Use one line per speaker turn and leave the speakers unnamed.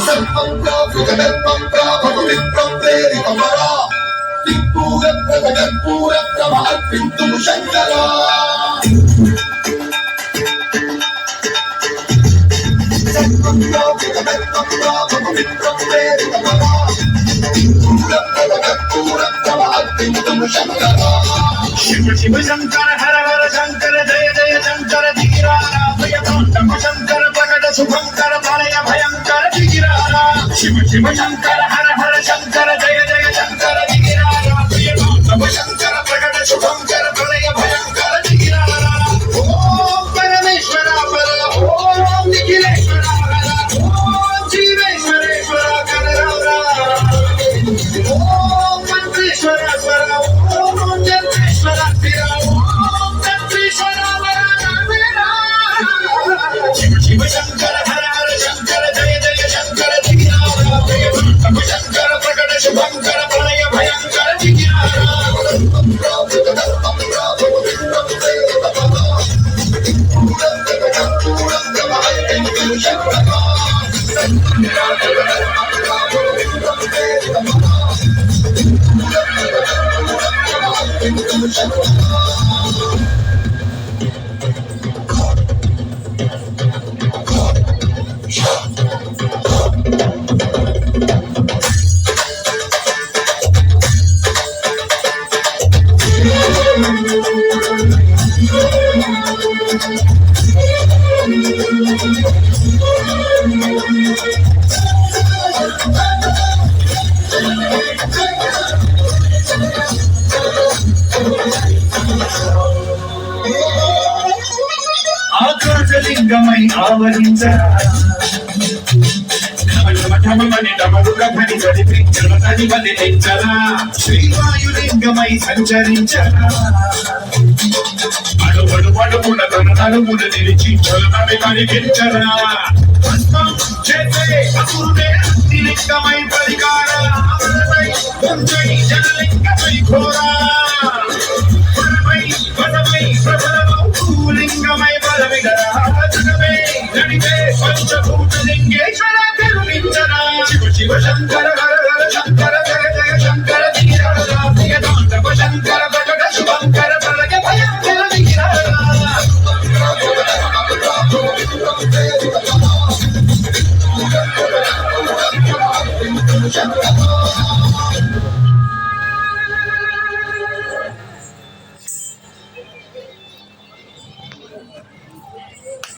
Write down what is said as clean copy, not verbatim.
సర్వం ప్రాప్తం ప్రాపతు విప్రం ప్రేరితమరా దిక్పూర ప్రభార్పింతు శంకరా సర్వం ప్రాప్తం విప్రం ప్రేరితమరా దిక్పూర ప్రభార్పింతు శంకరా
శివ శివ శంకర హర హర శంకర జయ జయ శంకర ధీరారా భయతాండవ శంకర ప్రకట శుభంకర ప్రళయ భయంకర ధీరారా శివ శివ శంకర హర హర శంకర జయ జయ శంకర ధీరారా భయతాండవ శంకర ప్రకట శుభంకర ప్రళయ భయంకర ధీరారా ఓం పరమేశ్వర పర ఓం నిఖిలేశ్వర హర ఓం జీవేశ్వరేశ్వర కనరారా ఓం మంత్రేశ్వర స్వర ఓం జన్మేశ్వర స్థిర ఓం తంత్రీశ్వర శివ శివ శంకర హర హర శంకర జయ జయ శంకర ధీరారా భయతాండవ శంకర ప్రకట శుభంకర ప్రళయ భయంకర ధీరారా ఆకాశలింగమై ఆవరించరా శ్రీవాయులింగమై సంచరించరా అడుగుడు పడుకున్న తన నలుగులు నిలిచి చలనమే కనిపించరా లింగమై పరికార జనలింగమై ఘోరా లింగమై బలవిగరా జగమే నడిపే పంచభూతలింగేశ్వర కరుణించరా శివ శివ శంకర హర హర శంకర జయ జయ శంకర ధీరారా భయతాండవ శంకర ప్రకట శుభంకర ప్రళయ భయంకర ధీరారా శంకర